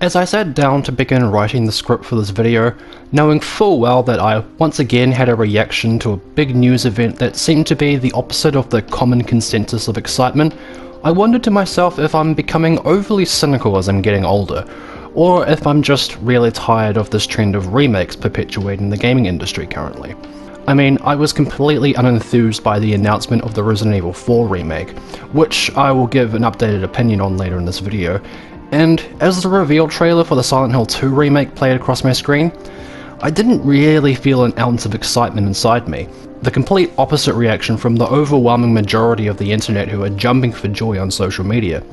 As I sat down to begin writing the script for this video, knowing full well that I once again had a reaction to a big news event that seemed to be the opposite of the common consensus of excitement, I wondered to myself if I'm becoming overly cynical as I'm getting older, or if I'm just really tired of this trend of remakes perpetuating the gaming industry currently. I mean, I was completely unenthused by the announcement of the Resident Evil 4 remake, which I will give an updated opinion on later in this video, and as the reveal trailer for the Silent Hill 2 remake played across my screen, I didn't really feel an ounce of excitement inside me. The complete opposite reaction from the overwhelming majority of the internet who are jumping for joy on social media.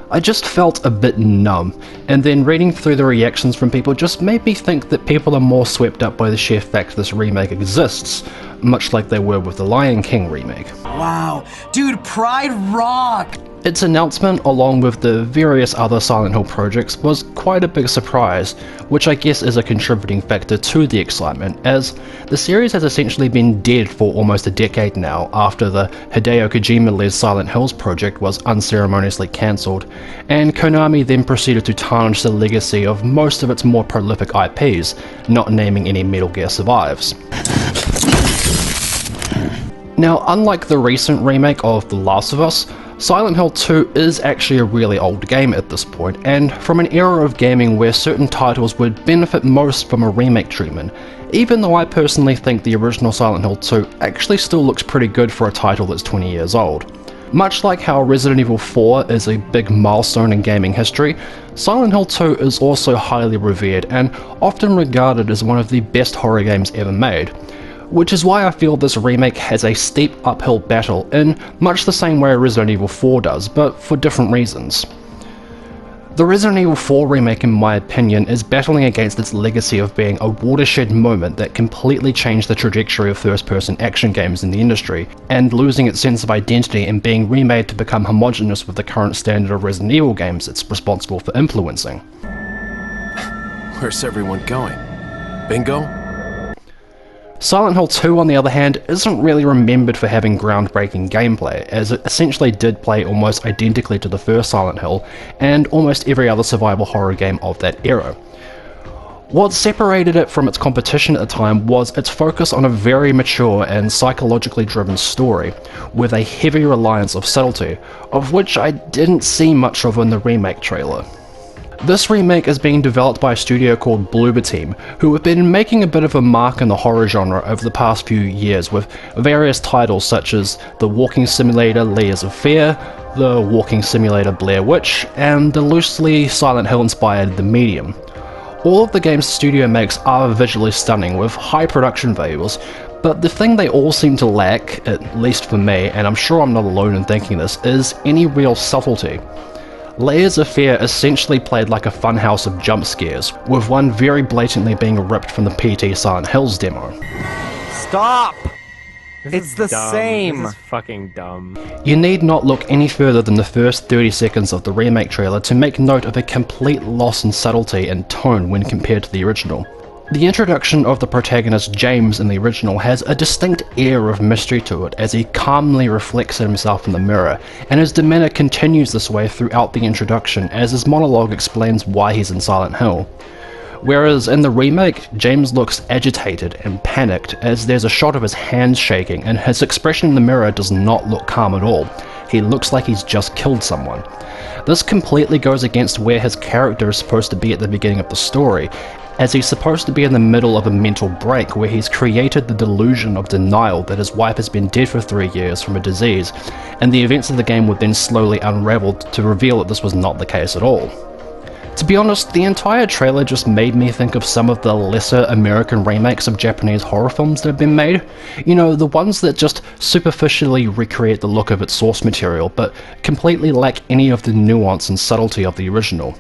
I just felt a bit numb, and then reading through the reactions from people just made me think that people are more swept up by the sheer fact this remake exists, much like they were with the Lion King remake. Wow, dude, Pride rock! Its announcement, along with the various other Silent Hill projects, was quite a big surprise, which I guess is a contributing factor to the excitement, as the series has essentially been dead for almost a decade now after the Hideo Kojima-led Silent Hills project was unceremoniously cancelled, and Konami then proceeded to tarnish the legacy of most of its more prolific IPs, not naming any Metal Gear Survives. Now, unlike the recent remake of The Last of Us, Silent Hill 2 is actually a really old game at this point, and from an era of gaming where certain titles would benefit most from a remake treatment, even though I personally think the original Silent Hill 2 actually still looks pretty good for a title that's 20 years old. Much like how Resident Evil 4 is a big milestone in gaming history, Silent Hill 2 is also highly revered and often regarded as one of the best horror games ever made. Which is why I feel this remake has a steep uphill battle in much the same way Resident Evil 4 does, but for different reasons. The Resident Evil 4 remake, in my opinion, is battling against its legacy of being a watershed moment that completely changed the trajectory of first-person action games in the industry, and losing its sense of identity and being remade to become homogeneous with the current standard of Resident Evil games it's responsible for influencing. Where's everyone going? Bingo? Silent Hill 2, on the other hand, isn't really remembered for having groundbreaking gameplay, as it essentially did play almost identically to the first Silent Hill, and almost every other survival horror game of that era. What separated it from its competition at the time was its focus on a very mature and psychologically driven story, with a heavy reliance of subtlety, of which I didn't see much of in the remake trailer. This remake is being developed by a studio called Bloober Team, who have been making a bit of a mark in the horror genre over the past few years with various titles such as the walking simulator Layers of Fear, the walking simulator Blair Witch, and the loosely Silent Hill inspired The Medium. All of the games the studio makes are visually stunning with high production values, but the thing they all seem to lack, at least for me, and I'm sure I'm not alone in thinking this, is any real subtlety. Layers of Fear essentially played like a funhouse of jump scares, with one very blatantly being ripped from the PT Silent Hills demo. Stop! It's the dumb. same! This is fucking dumb. You need not look any further than the first 30 seconds of the remake trailer to make note of a complete loss in subtlety and tone when compared to the original. The introduction of the protagonist James in the original has a distinct air of mystery to it as he calmly reflects at himself in the mirror, and his demeanor continues this way throughout the introduction as his monologue explains why he's in Silent Hill. Whereas in the remake, James looks agitated and panicked as there's a shot of his hands shaking and his expression in the mirror does not look calm at all. He looks like he's just killed someone. This completely goes against where his character is supposed to be at the beginning of the story, as he's supposed to be in the middle of a mental break where he's created the delusion of denial that his wife has been dead for 3 years from a disease, and the events of the game would then slowly unravel to reveal that this was not the case at all. To be honest, the entire trailer just made me think of some of the lesser American remakes of Japanese horror films that have been made. You know, the ones that just superficially recreate the look of its source material, but completely lack any of the nuance and subtlety of the original.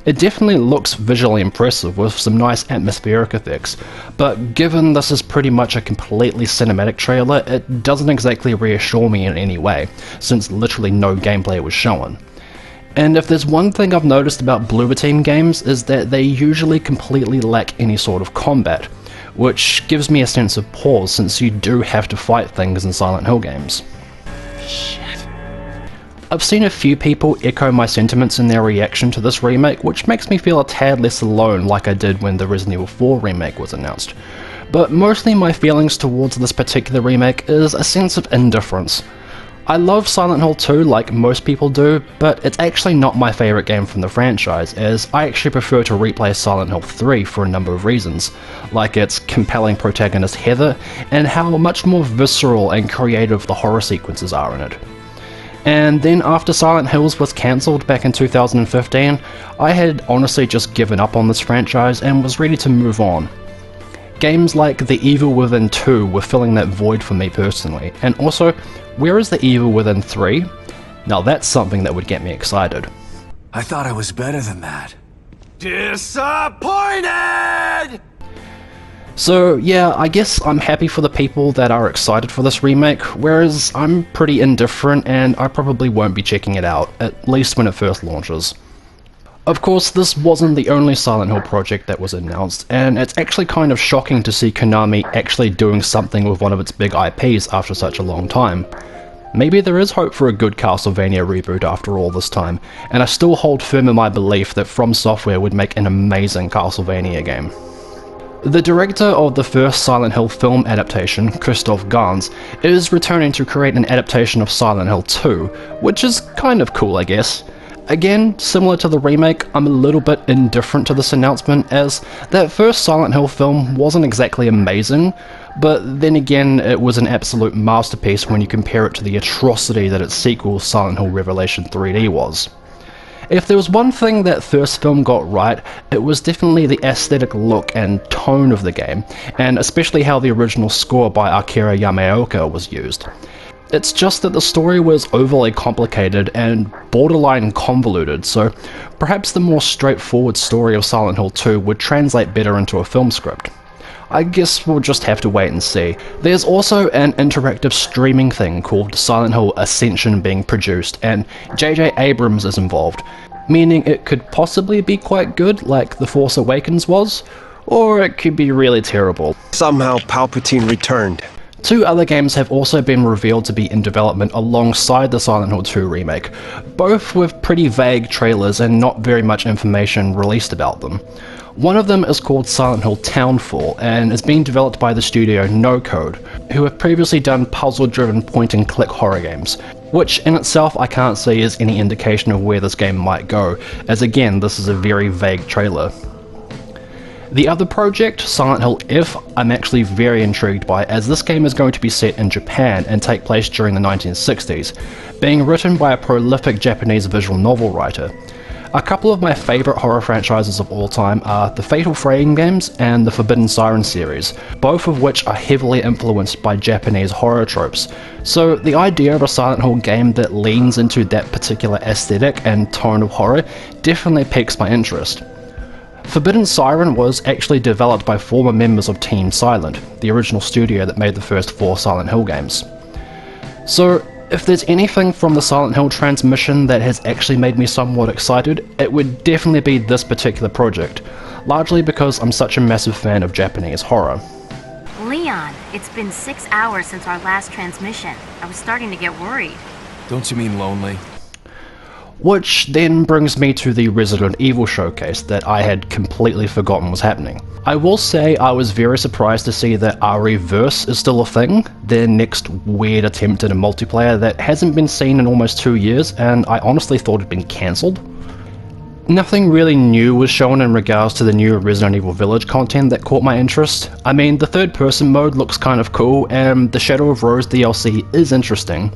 It definitely looks visually impressive with some nice atmospheric effects, but given this is pretty much a completely cinematic trailer, it doesn't exactly reassure me in any way, since literally no gameplay was shown. And if there's one thing I've noticed about Bloober Team games is that they usually completely lack any sort of combat, which gives me a sense of pause since you do have to fight things in Silent Hill games. Shit. I've seen a few people echo my sentiments in their reaction to this remake, which makes me feel a tad less alone like I did when the Resident Evil 4 remake was announced. But mostly my feelings towards this particular remake is a sense of indifference. I love Silent Hill 2 like most people do, but it's actually not my favourite game from the franchise, as I actually prefer to replay Silent Hill 3 for a number of reasons, like its compelling protagonist Heather, and how much more visceral and creative the horror sequences are in it. And then after Silent Hills was cancelled back in 2015, I had honestly just given up on this franchise and was ready to move on. Games like The Evil Within 2 were filling that void for me personally, and also, where is The Evil Within 3? Now that's something that would get me excited. I thought I was better than that. Disappointed! So yeah, I guess I'm happy for the people that are excited for this remake, whereas I'm pretty indifferent and I probably won't be checking it out, at least when it first launches. Of course, this wasn't the only Silent Hill project that was announced, and it's actually kind of shocking to see Konami actually doing something with one of its big IPs after such a long time. Maybe there is hope for a good Castlevania reboot after all this time, and I still hold firm in my belief that From Software would make an amazing Castlevania game. The director of the first Silent Hill film adaptation, Christoph Gans, is returning to create an adaptation of Silent Hill 2, which is kind of cool, I guess. Again, similar to the remake, I'm a little bit indifferent to this announcement, as that first Silent Hill film wasn't exactly amazing, but then again it was an absolute masterpiece when you compare it to the atrocity that its sequel, Silent Hill Revelation 3D, was. If there was one thing that first film got right, it was definitely the aesthetic look and tone of the game, and especially how the original score by Akira Yamaoka was used. It's just that the story was overly complicated and borderline convoluted, so perhaps the more straightforward story of Silent Hill 2 would translate better into a film script. I guess we'll just have to wait and see. There's also an interactive streaming thing called Silent Hill Ascension being produced, and J.J. Abrams is involved, meaning it could possibly be quite good like The Force Awakens was, or it could be really terrible. Somehow Palpatine returned. Two other games have also been revealed to be in development alongside the Silent Hill 2 remake, both with pretty vague trailers and not very much information released about them. One of them is called Silent Hill Townfall and is being developed by the studio No Code, who have previously done puzzle-driven point-and-click horror games, which in itself I can't see as any indication of where this game might go, as again this is a very vague trailer. The other project, Silent Hill F, I'm actually very intrigued by, as this game is going to be set in Japan and take place during the 1960s, being written by a prolific Japanese visual novel writer. A couple of my favourite horror franchises of all time are the Fatal Frame games and the Forbidden Siren series, both of which are heavily influenced by Japanese horror tropes, so the idea of a Silent Hill game that leans into that particular aesthetic and tone of horror definitely piques my interest. Forbidden Siren was actually developed by former members of Team Silent, the original studio that made the first 4 Silent Hill games. So, if there's anything from the Silent Hill transmission that has actually made me somewhat excited, it would definitely be this particular project, largely because I'm such a massive fan of Japanese horror. Leon, it's been 6 hours since our last transmission. I was starting to get worried. Don't you mean lonely? Which then brings me to the Resident Evil showcase that I had completely forgotten was happening. I will say I was very surprised to see that RE-verse is still a thing, their next weird attempt at a multiplayer that hasn't been seen in almost 2 years, and I honestly thought it had been cancelled. Nothing really new was shown in regards to the new Resident Evil Village content that caught my interest. I mean, the third person mode looks kind of cool, and the Shadow of Rose DLC is interesting.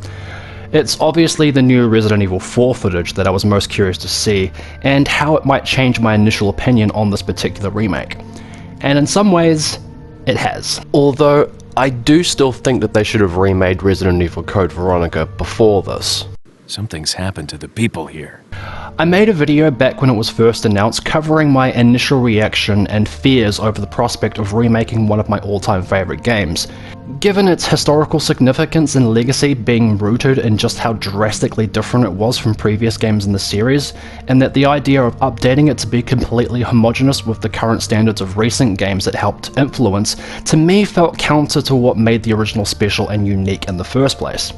It's obviously the new Resident Evil 4 footage that I was most curious to see, and how it might change my initial opinion on this particular remake. And in some ways, it has. Although, I do still think that they should have remade Resident Evil Code Veronica before this. Something's happened to the people here. I made a video back when it was first announced covering my initial reaction and fears over the prospect of remaking one of my all-time favourite games. Given its historical significance and legacy being rooted in just how drastically different it was from previous games in the series, and that the idea of updating it to be completely homogeneous with the current standards of recent games it helped influence, to me felt counter to what made the original special and unique in the first place.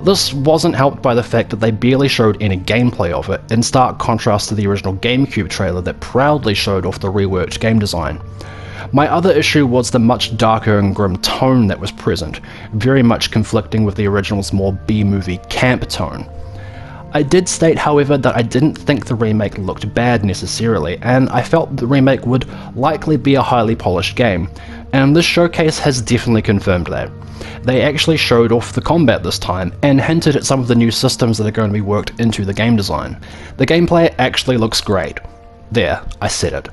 This wasn't helped by the fact that they barely showed any gameplay of it, in stark contrast to the original GameCube trailer that proudly showed off the reworked game design. My other issue was the much darker and grim tone that was present, very much conflicting with the original's more B-movie camp tone. I did state, however, that I didn't think the remake looked bad necessarily, and I felt the remake would likely be a highly polished game, and this showcase has definitely confirmed that. They actually showed off the combat this time, and hinted at some of the new systems that are going to be worked into the game design. The gameplay actually looks great. There, I said it.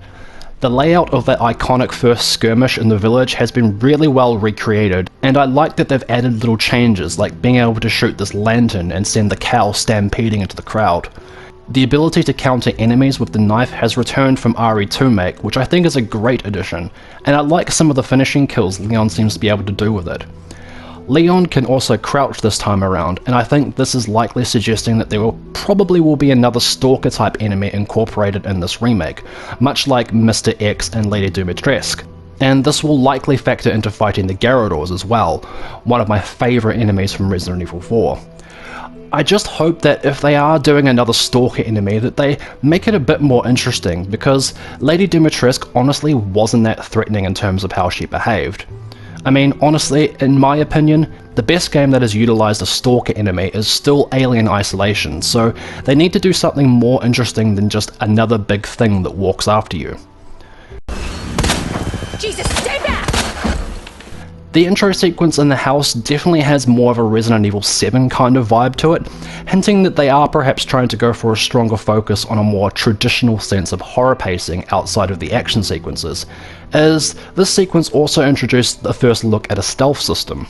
The layout of that iconic first skirmish in the village has been really well recreated, and I like that they've added little changes like being able to shoot this lantern and send the cow stampeding into the crowd. The ability to counter enemies with the knife has returned from Remake, which I think is a great addition, and I like some of the finishing kills Leon seems to be able to do with it. Leon can also crouch this time around, and I think this is likely suggesting that there probably will be another stalker type enemy incorporated in this remake, much like Mr. X and Lady Dimitrescu. And this will likely factor into fighting the Garradors as well, one of my favourite enemies from Resident Evil 4. I just hope that if they are doing another stalker enemy that they make it a bit more interesting, because Lady Dimitrescu honestly wasn't that threatening in terms of how she behaved. I mean, honestly, in my opinion, the best game that has utilised a stalker enemy is still Alien Isolation, so they need to do something more interesting than just another big thing that walks after you. Jesus, stay back! The intro sequence in the house definitely has more of a Resident Evil 7 kind of vibe to it, hinting that they are perhaps trying to go for a stronger focus on a more traditional sense of horror pacing outside of the action sequences, as this sequence also introduced the first look at a stealth system.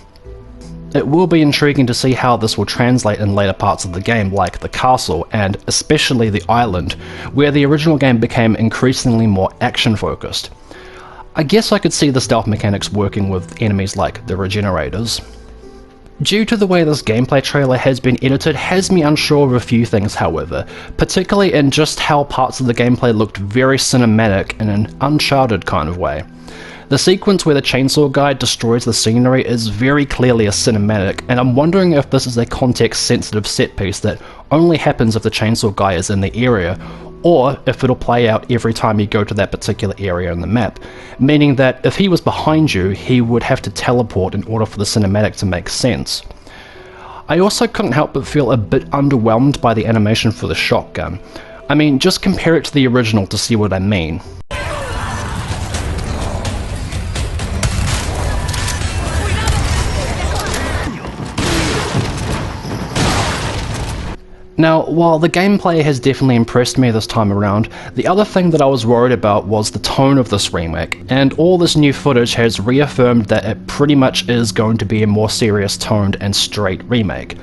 It will be intriguing to see how this will translate in later parts of the game, like the castle and especially the island, where the original game became increasingly more action focused. I guess I could see the stealth mechanics working with enemies like the Regenerators. Due to the way this gameplay trailer has been edited has me unsure of a few things, however, particularly in just how parts of the gameplay looked very cinematic in an Uncharted kind of way. The sequence where the chainsaw guy destroys the scenery is very clearly a cinematic, and I'm wondering if this is a context-sensitive set piece that only happens if the chainsaw guy is in the area, or if it'll play out every time you go to that particular area on the map, meaning that if he was behind you, he would have to teleport in order for the cinematic to make sense. I also couldn't help but feel a bit underwhelmed by the animation for the shotgun. I mean, just compare it to the original to see what I mean. Now, while the gameplay has definitely impressed me this time around, the other thing that I was worried about was the tone of this remake, and all this new footage has reaffirmed that it pretty much is going to be a more serious toned and straight remake.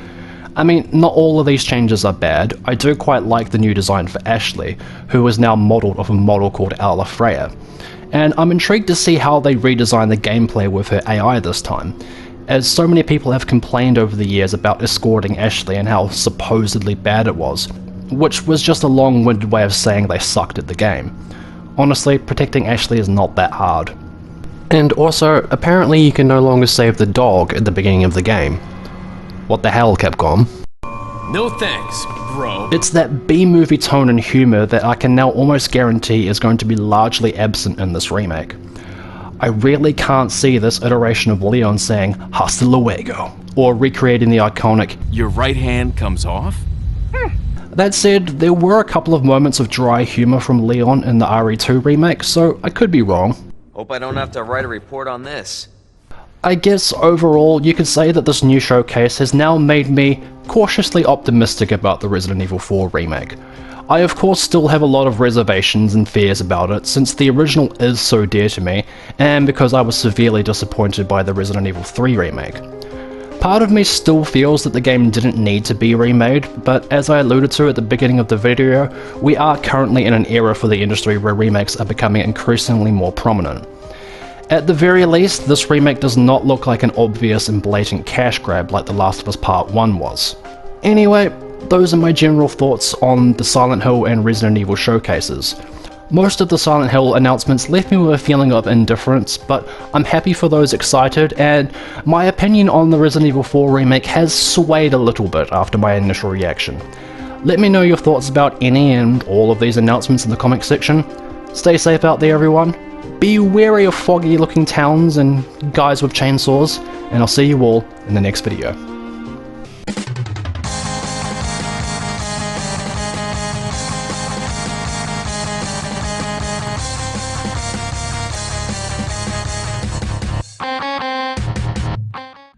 I mean, not all of these changes are bad. I do quite like the new design for Ashley, who is now modelled off a model called Aula Freya, and I'm intrigued to see how they redesign the gameplay with her AI this time, as so many people have complained over the years about escorting Ashley and how supposedly bad it was, which was just a long-winded way of saying they sucked at the game. Honestly, protecting Ashley is not that hard. And also, apparently you can no longer save the dog at the beginning of the game. What the hell, Capcom? No thanks, bro. It's that B-movie tone and humour that I can now almost guarantee is going to be largely absent in this remake. I really can't see this iteration of Leon saying "Hasta luego," or recreating the iconic Your right hand comes off? That said, there were a couple of moments of dry humour from Leon in the RE2 remake, so I could be wrong. Hope I don't have to write a report on this. I guess overall you could say that this new showcase has now made me cautiously optimistic about the Resident Evil 4 remake. I of course still have a lot of reservations and fears about it, since the original is so dear to me, and because I was severely disappointed by the Resident Evil 3 remake. Part of me still feels that the game didn't need to be remade, but as I alluded to at the beginning of the video, we are currently in an era for the industry where remakes are becoming increasingly more prominent. At the very least, this remake does not look like an obvious and blatant cash grab like The Last of Us Part 1 was. Anyway, those are my general thoughts on the Silent Hill and Resident Evil showcases. Most of the Silent Hill announcements left me with a feeling of indifference, but I'm happy for those excited, and my opinion on the Resident Evil 4 remake has swayed a little bit after my initial reaction. Let me know your thoughts about any and all of these announcements in the comment section. Stay safe out there, everyone. Be wary of foggy looking towns and guys with chainsaws, and I'll see you all in the next video.